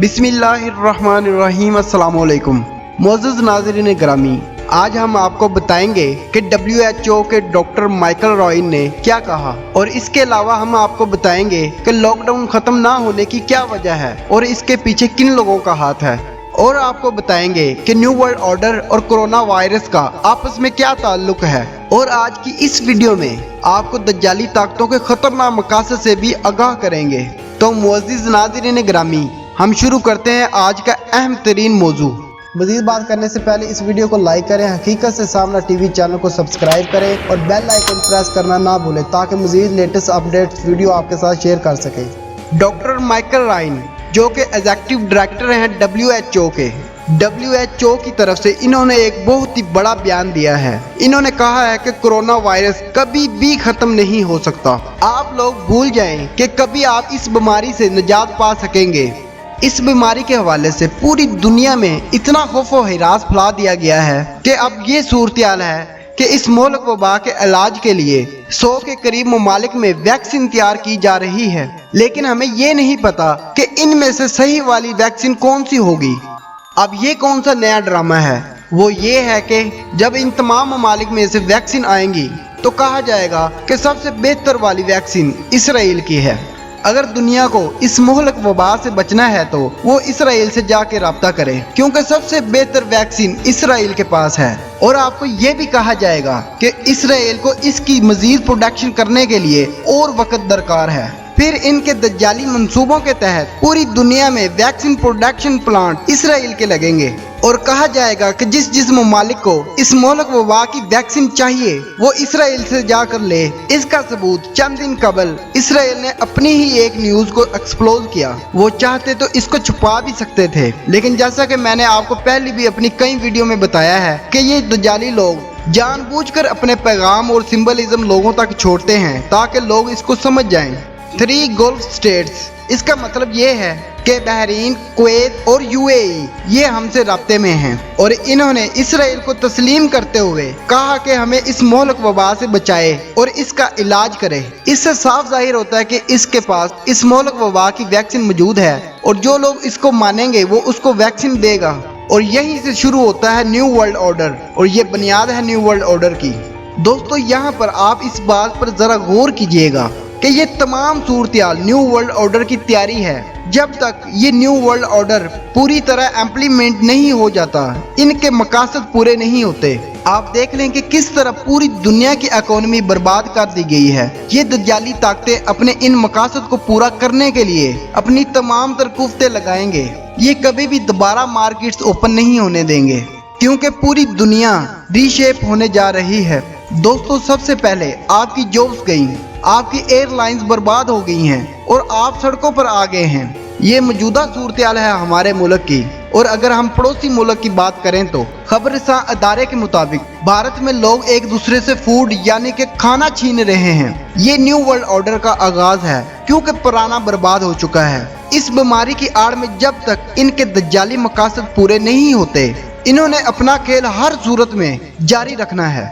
बिस्मिल्लाहिर्रहमानिर्रहीम। अस्सलाम वालेकुम। मोअज़्ज़ज़ नाज़रीन ग्रामी, आज हम आपको बताएंगे कि WHO के डॉक्टर माइकल रॉयन ने क्या कहा, और इसके अलावा हम आपको बताएंगे कि लॉकडाउन खत्म ना होने की क्या वजह है और इसके पीछे किन लोगों का हाथ है, और आपको बताएंगे कि न्यू वर्ल्ड ऑर्डर और कोरोना वायरस का आपस में क्या ताल्लुक है। और आज की इस वीडियो में आपको दज्जाली ताकतों के खतरनाक मकासद से भी आगाह करेंगे। तो मुअज़्ज़िज़ नाज़रीन ग्रामी, हम शुरू करते हैं आज का अहम तरीन मौजू। मज़ीद बात करने से पहले इस वीडियो को लाइक करें, हकीकत से सामना टीवी चैनल को सब्सक्राइब करें और बेल आइकन प्रेस करना ना भूलें ताकि मज़ीद लेटेस्ट अपडेट्स वीडियो आपके साथ शेयर कर सकें। डॉक्टर माइकल रॉयन, जो कि एग्जीक्यूटिव डायरेक्टर हैं WHO के, WHO की तरफ से इन्होंने एक बहुत ही बड़ा बयान दिया है। इन्होंने कहा है कि कोरोना वायरस कभी भी खत्म नहीं हो सकता। आप लोग भूल जाएं कि कभी आप इस बीमारी से निजात पा सकेंगे। इस बीमारी के हवाले से पूरी दुनिया में इतना खौफ व हिरास फैला दिया गया है कि अब ये सूरत-ए-हाल है कि इस मुल्क वबा के इलाज के लिए 100 के करीब ममालिक में वैक्सीन तैयार की जा रही है, लेकिन हमें ये नहीं पता कि इनमें से सही वाली वैक्सीन कौन सी होगी। अब ये कौन सा नया ड्रामा है, वो ये है कि जब इन तमाम ममालिक में से वैक्सीन आएंगी तो कहा जाएगा कि सबसे बेहतर वाली वैक्सीन इसराइल की है। अगर दुनिया को इस मुहलक वबा से बचना है तो वो इसराइल से जाके राब्ता करे, क्योंकि सबसे बेहतर वैक्सीन इसराइल के पास है। और आपको ये भी कहा जाएगा कि इसराइल को इसकी मजीद प्रोडक्शन करने के लिए और वक्त दरकार है। फिर इनके दज्जाली मंसूबों के तहत पूरी दुनिया में वैक्सीन प्रोडक्शन प्लांट इसराइल के लगेंगे, और कहा जाएगा कि जिस ममालिक को इस मुल्क वबा की वैक्सीन चाहिए वो इसराइल से जाकर ले। इसका सबूत चंद दिन कबल इसराइल ने अपनी ही एक न्यूज को एक्सप्लोज किया। वो चाहते तो इसको छुपा भी सकते थे, लेकिन जैसा कि मैंने आपको पहले भी अपनी कई वीडियो में बताया है कि ये दज्जाली लोग जानबूझकर अपने पैगाम और सिंबलिज्म लोगों तक छोड़ते हैं ताकि लोग इसको समझ जाएं। 3 गल्फ स्टेट्स, इसका मतलब ये है कि बहरीन, कुवैत और UAE ये हमसे राब्ते में हैं, और इन्होंने इसराइल को तस्लीम करते हुए कहा कि हमें इस मुल्क वबा से बचाए और इसका इलाज करे। इससे साफ जाहिर होता है कि इसके पास इस मुल्क वबा की वैक्सीन मौजूद है, और जो लोग इसको मानेंगे वो उसको वैक्सीन देगा। और यहीं से शुरू होता है न्यू वर्ल्ड ऑर्डर, और ये बुनियाद है न्यू वर्ल्ड ऑर्डर की। दोस्तों, यहाँ पर आप इस बात पर जरा गौर कीजिएगा कि ये तमाम सूरत-ए-हाल न्यू वर्ल्ड ऑर्डर की तैयारी है। जब तक ये न्यू वर्ल्ड ऑर्डर पूरी तरह इम्प्लीमेंट नहीं हो जाता, इनके मकासद पूरे नहीं होते। आप देख लें कि किस तरह पूरी दुनिया की इकोनॉमी बर्बाद कर दी गई है। ये दज्जाली ताकतें अपने इन मकासद को पूरा करने के लिए अपनी तमाम तरकुफ्तें लगाएंगे। ये कभी भी दोबारा मार्केट्स ओपन नहीं होने देंगे, क्योंकि पूरी दुनिया रीशेप होने जा रही है। दोस्तों, सबसे पहले आपकी जॉब्स गई, आपकी एयरलाइंस बर्बाद हो गई हैं और आप सड़कों पर आ गए हैं। ये मौजूदा सूरत-ए-हाल है हमारे मुल्क की। और अगर हम पड़ोसी मुल्क की बात करें तो खबरसां अदारे के मुताबिक भारत में लोग एक दूसरे से फूड यानी कि खाना छीन रहे हैं। ये न्यू वर्ल्ड ऑर्डर का आगाज है, क्योंकि पुराना बर्बाद हो चुका है। इस बीमारी की आड़ में जब तक इनके दज्जाली मकासद पूरे नहीं होते, इन्होंने अपना खेल हर सूरत में जारी रखना है।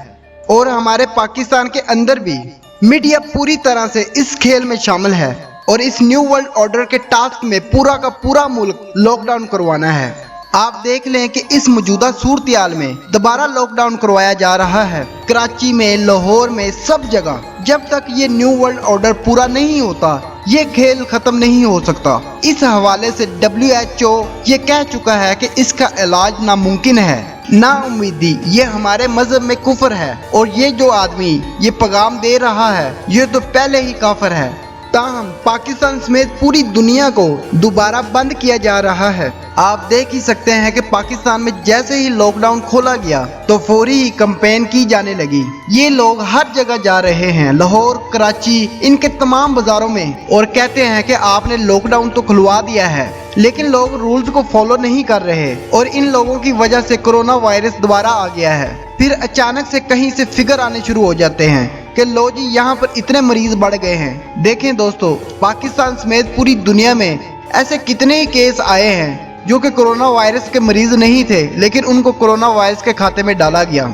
और हमारे पाकिस्तान के अंदर भी मीडिया पूरी तरह से इस खेल में शामिल है, और इस न्यू वर्ल्ड ऑर्डर के टास्क में पूरा का पूरा मुल्क लॉकडाउन करवाना है। आप देख लें कि इस मौजूदा सूरत-ए-हाल में दोबारा लॉकडाउन करवाया जा रहा है, कराची में, लाहौर में, सब जगह। जब तक ये न्यू वर्ल्ड ऑर्डर पूरा नहीं होता, ये खेल खत्म नहीं हो सकता। इस हवाले से WHO ये कह चुका है कि इसका इलाज नामुमकिन है। ना उम्मीदी ये हमारे मजहब में कुफर है, और ये जो आदमी ये पैगाम दे रहा है ये तो पहले ही काफिर है। ताहम पाकिस्तान समेत पूरी दुनिया को दोबारा बंद किया जा रहा है। आप देख ही सकते हैं कि पाकिस्तान में जैसे ही लॉकडाउन खोला गया तो फौरी ही कैंपेन की जाने लगी। ये लोग हर जगह जा रहे हैं, लाहौर, कराची, इनके तमाम बाजारों में, और कहते हैं कि आपने लॉकडाउन तो खुलवा दिया है, लेकिन लोग रूल्स को फॉलो नहीं कर रहे, और इन लोगों की वजह से कोरोना वायरस दोबारा आ गया है। फिर अचानक से कहीं से फिगर आने शुरू हो जाते हैं कि लो जी, यहाँ पर इतने मरीज बढ़ गए हैं। देखें दोस्तों, पाकिस्तान समेत पूरी दुनिया में ऐसे कितने ही केस आए हैं जो कि कोरोना वायरस के मरीज नहीं थे, लेकिन उनको कोरोना वायरस के खाते में डाला गया।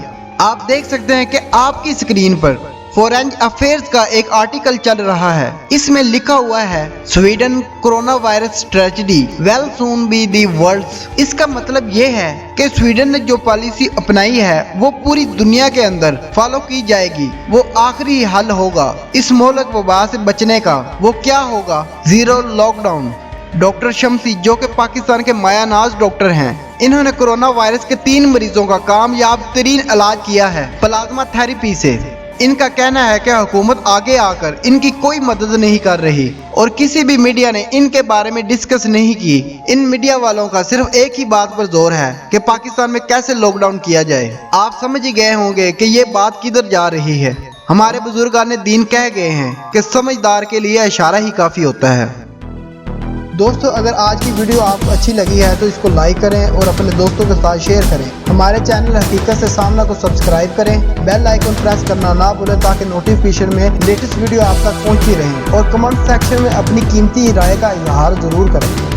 आप देख सकते हैं कि आपकी स्क्रीन पर फॉरेन अफेयर्स का एक आर्टिकल चल रहा है। इसमें लिखा हुआ है Sweden corona virus tragedy will soon be the world's. इसका मतलब ये है कि स्वीडन ने जो पॉलिसी अपनाई है वो पूरी दुनिया के अंदर फॉलो की जाएगी। वो आखिरी हल होगा इस मोहलक वबा से बचने का। वो क्या होगा? Zero lockdown. डॉक्टर शम्सी जो कि पाकिस्तान के मायानाज डॉक्टर हैं, इन्होंने कोरोना वायरस के 3 मरीजों का कामयाब तरीन इलाज किया है प्लाज्मा थेरेपी से। इनका कहना है कि हुकूमत आगे आकर इनकी कोई मदद नहीं कर रही और किसी भी मीडिया ने इनके बारे में डिस्कस नहीं की। इन मीडिया वालों का सिर्फ एक ही बात पर जोर है कि पाकिस्तान में कैसे लॉकडाउन किया जाए। आप समझ ही गए होंगे कि ये बात किधर जा रही है। हमारे बुजुर्गान दीन कह गए हैं कि समझदार के लिए इशारा ही काफी होता है। दोस्तों, अगर आज की वीडियो आपको अच्छी लगी है तो इसको लाइक करें और अपने दोस्तों के साथ शेयर करें। हमारे चैनल हकीकत से सामना को सब्सक्राइब करें, बेल आइकन प्रेस करना ना भूलें ताकि नोटिफिकेशन में लेटेस्ट वीडियो आप तक पहुंचती रहे और कमेंट सेक्शन में अपनी कीमती राय का इजहार जरूर करें।